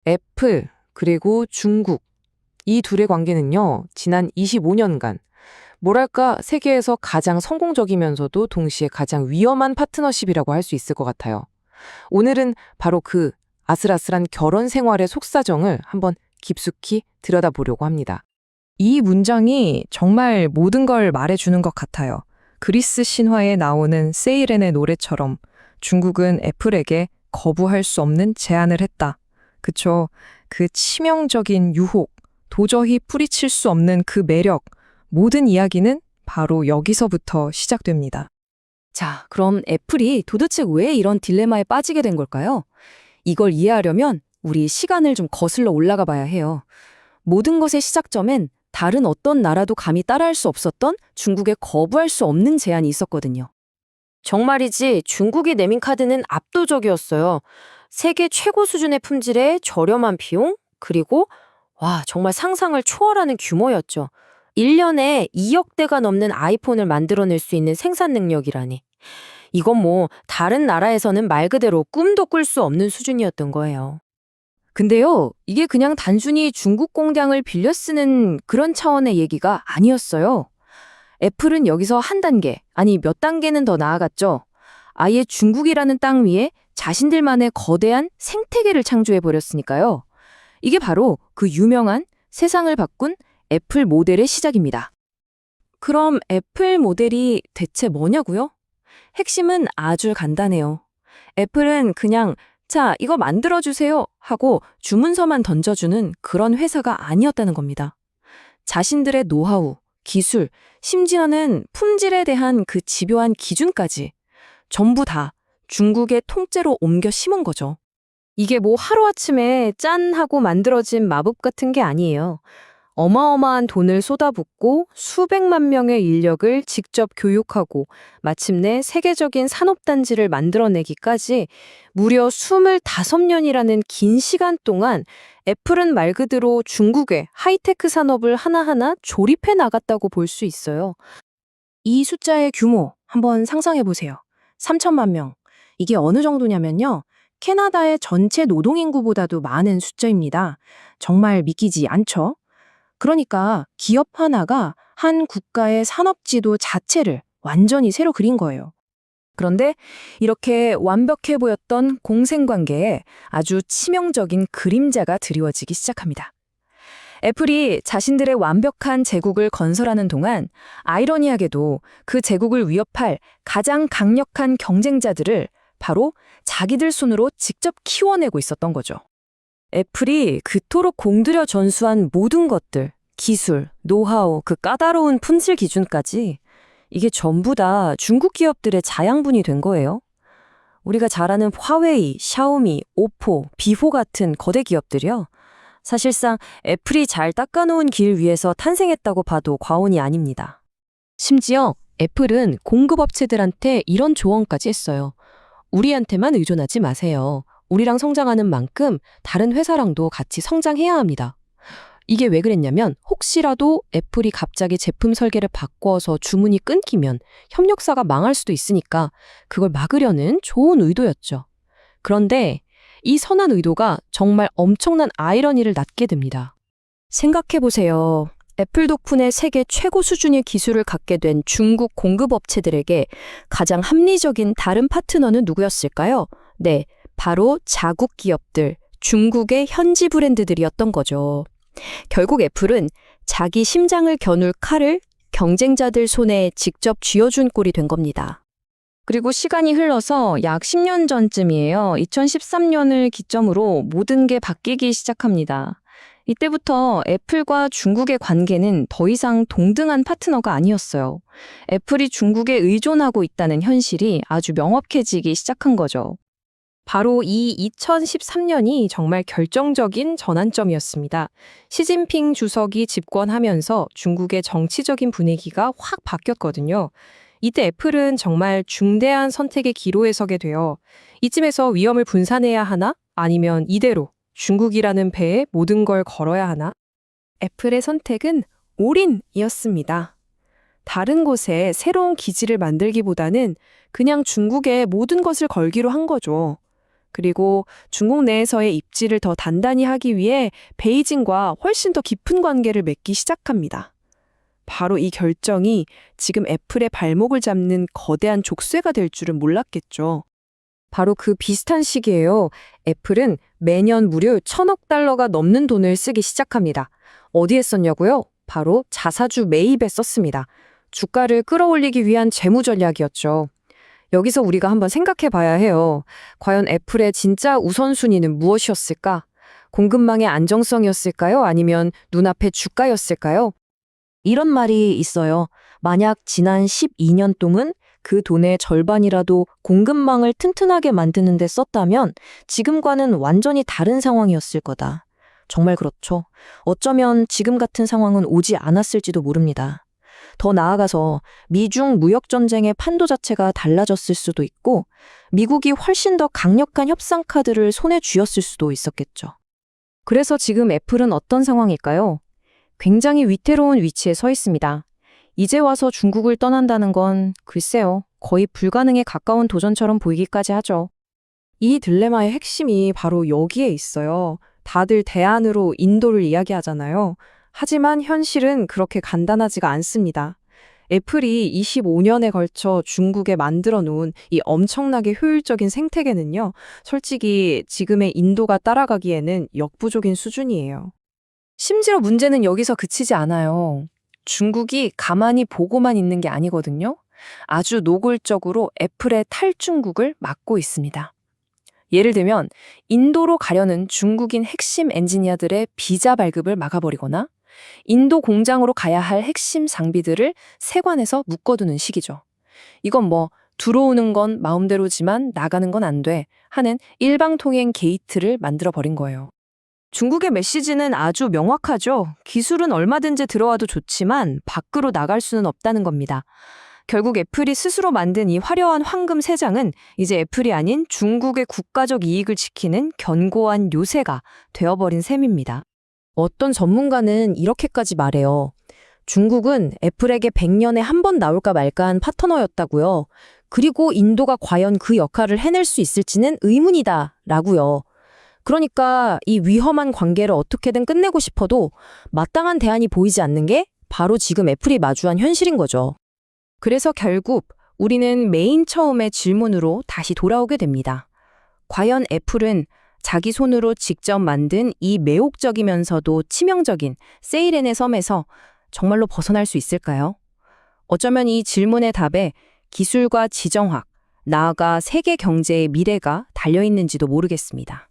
애플, 그리고 중국. 이 둘의 관계는요, 지난 25년간, 뭐랄까, 세계에서 가장 성공적이면서도 동시에 가장 위험한 파트너십이라고 할 수 있을 것 같아요. 오늘은 바로 그 아슬아슬한 결혼 생활의 속사정을 한번 깊숙이 들여다보려고 합니다. 이 문장이 정말 모든 걸 말해주는 것 같아요. 그리스 신화에 나오는 세이렌의 노래처럼 중국은 애플에게 거부할 수 없는 제안을 했다. 그쵸? 그 치명적인 유혹, 도저히 뿌리칠 수 없는 그 매력, 모든 이야기는 바로 여기서부터 시작됩니다. 자, 그럼 애플이 도대체 왜 이런 딜레마에 빠지게 된 걸까요? 이걸 이해하려면 우리 시간을 좀 거슬러 올라가 봐야 해요. 모든 것의 시작점엔 다른 어떤 나라도 감히 따라할 수 없었던 중국의 거부할 수 없는 제안이 있었거든요. 정말이지 중국이 내민 카드는 압도적이었어요. 세계 최고 수준의 품질에 저렴한 비용, 그리고 정말 상상을 초월하는 규모였죠. 1년에 2억 대가 넘는 아이폰을 만들어낼 수 있는 생산 능력이라니. 이건 뭐 다른 나라에서는 말 그대로 꿈도 꿀 수 없는 수준이었던 거예요. 근데요, 이게 그냥 단순히 중국 공장을 빌려 쓰는 그런 차원의 얘기가 아니었어요. 애플은 여기서 한 단계, 아니 몇 단계는 더 나아갔죠. 아예 중국이라는 땅 위에 자신들만의 거대한 생태계를 창조해 버렸으니까요. 이게 바로 그 유명한 세상을 바꾼 애플 모델의 시작입니다. 그럼 애플 모델이 대체 뭐냐고요? 핵심은 아주 간단해요. 애플은 그냥 자, 이거 만들어주세요 하고 주문서만 던져주는 그런 회사가 아니었다는 겁니다. 자신들의 노하우, 기술, 심지어는 품질에 대한 그 집요한 기준까지 전부 다 중국의 통째로 옮겨 심은 거죠. 이게 뭐 하루아침에 짠 하고 만들어진 마법 같은 게 아니에요. 어마어마한 돈을 쏟아붓고 수백만 명의 인력을 직접 교육하고 마침내 세계적인 산업단지를 만들어내기까지 무려 25년이라는 긴 시간 동안 애플은 말 그대로 중국의 하이테크 산업을 하나하나 조립해 나갔다고 볼 수 있어요. 이 숫자의 규모 한번 상상해 보세요. 3천만 명. 이게 어느 정도냐면요. 캐나다의 전체 노동인구보다도 많은 숫자입니다. 정말 믿기지 않죠? 그러니까 기업 하나가 한 국가의 산업지도 자체를 완전히 새로 그린 거예요. 그런데 이렇게 완벽해 보였던 공생관계에 아주 치명적인 그림자가 드리워지기 시작합니다. 애플이 자신들의 완벽한 제국을 건설하는 동안 아이러니하게도 그 제국을 위협할 가장 강력한 경쟁자들을 바로 자기들 손으로 직접 키워내고 있었던 거죠. 애플이 그토록 공들여 전수한 모든 것들, 기술, 노하우, 그 까다로운 품질 기준까지 이게 전부 다 중국 기업들의 자양분이 된 거예요. 우리가 잘 아는 화웨이, 샤오미, 오포, 비호 같은 거대 기업들이요. 사실상 애플이 잘 닦아놓은 길 위에서 탄생했다고 봐도 과언이 아닙니다. 심지어 애플은 공급업체들한테 이런 조언까지 했어요. 우리한테만 의존하지 마세요. 우리랑 성장하는 만큼 다른 회사랑도 같이 성장해야 합니다. 이게 왜 그랬냐면 혹시라도 애플이 갑자기 제품 설계를 바꿔서 주문이 끊기면 협력사가 망할 수도 있으니까 그걸 막으려는 좋은 의도였죠. 그런데 이 선한 의도가 정말 엄청난 아이러니를 낳게 됩니다. 생각해보세요. 애플 덕분에 세계 최고 수준의 기술을 갖게 된 중국 공급업체들에게 가장 합리적인 다른 파트너는 누구였을까요? 네, 바로 자국 기업들, 중국의 현지 브랜드들이었던 거죠. 결국 애플은 자기 심장을 겨눌 칼을 경쟁자들 손에 직접 쥐어준 꼴이 된 겁니다. 그리고 시간이 흘러서 약 10년 전쯤이에요. 2013년을 기점으로 모든 게 바뀌기 시작합니다. 이때부터 애플과 중국의 관계는 더 이상 동등한 파트너가 아니었어요. 애플이 중국에 의존하고 있다는 현실이 아주 명확해지기 시작한 거죠. 바로 이 2013년이 정말 결정적인 전환점이었습니다. 시진핑 주석이 집권하면서 중국의 정치적인 분위기가 확 바뀌었거든요. 이때 애플은 정말 중대한 선택의 기로에 서게 돼요. 이쯤에서 위험을 분산해야 하나? 아니면 이대로 중국이라는 배에 모든 걸 걸어야 하나? 애플의 선택은 올인이었습니다. 다른 곳에 새로운 기지를 만들기보다는 그냥 중국에 모든 것을 걸기로 한 거죠. 그리고 중국 내에서의 입지를 더 단단히 하기 위해 베이징과 훨씬 더 깊은 관계를 맺기 시작합니다. 바로 이 결정이 지금 애플의 발목을 잡는 거대한 족쇄가 될 줄은 몰랐겠죠. 바로 그 비슷한 시기에요. 애플은 매년 무려 1,000억 달러가 넘는 돈을 쓰기 시작합니다. 어디에 썼냐고요? 바로 자사주 매입에 썼습니다. 주가를 끌어올리기 위한 재무 전략이었죠. 여기서 우리가 한번 생각해 봐야 해요. 과연 애플의 진짜 우선순위는 무엇이었을까? 공급망의 안정성이었을까요? 아니면 눈앞의 주가였을까요? 이런 말이 있어요. 만약 지난 12년 동안 그 돈의 절반이라도 공급망을 튼튼하게 만드는 데 썼다면 지금과는 완전히 다른 상황이었을 거다. 정말 그렇죠. 어쩌면 지금 같은 상황은 오지 않았을지도 모릅니다. 더 나아가서 미중 무역전쟁의 판도 자체가 달라졌을 수도 있고 미국이 훨씬 더 강력한 협상 카드를 손에 쥐었을 수도 있었겠죠. 그래서 지금 애플은 어떤 상황일까요? 굉장히 위태로운 위치에 서 있습니다. 이제 와서 중국을 떠난다는 건 글쎄요, 거의 불가능에 가까운 도전처럼 보이기까지 하죠. 이 딜레마의 핵심이 바로 여기에 있어요. 다들 대안으로 인도를 이야기하잖아요. 하지만 현실은 그렇게 간단하지가 않습니다. 애플이 25년에 걸쳐 중국에 만들어 놓은 이 엄청나게 효율적인 생태계는요, 솔직히 지금의 인도가 따라가기에는 역부족인 수준이에요. 심지어 문제는 여기서 그치지 않아요. 중국이 가만히 보고만 있는 게 아니거든요. 아주 노골적으로 애플의 탈중국을 막고 있습니다. 예를 들면 인도로 가려는 중국인 핵심 엔지니어들의 비자 발급을 막아버리거나 인도 공장으로 가야 할 핵심 장비들을 세관에서 묶어두는 식이죠. 이건 뭐 들어오는 건 마음대로지만 나가는 건 안 돼 하는 일방통행 게이트를 만들어버린 거예요. 중국의 메시지는 아주 명확하죠. 기술은 얼마든지 들어와도 좋지만 밖으로 나갈 수는 없다는 겁니다. 결국 애플이 스스로 만든 이 화려한 황금 세장은 이제 애플이 아닌 중국의 국가적 이익을 지키는 견고한 요새가 되어버린 셈입니다. 어떤 전문가는 이렇게까지 말해요. 중국은 애플에게 100년에 한 번 나올까 말까한 파트너였다고요. 그리고 인도가 과연 그 역할을 해낼 수 있을지는 의문이다 라고요. 그러니까 이 위험한 관계를 어떻게든 끝내고 싶어도 마땅한 대안이 보이지 않는 게 바로 지금 애플이 마주한 현실인 거죠. 그래서 결국 우리는 맨 처음의 질문으로 다시 돌아오게 됩니다. 과연 애플은 자기 손으로 직접 만든 이 매혹적이면서도 치명적인 세이렌의 섬에서 정말로 벗어날 수 있을까요? 어쩌면 이 질문의 답에 기술과 지정학, 나아가 세계 경제의 미래가 달려있는지도 모르겠습니다.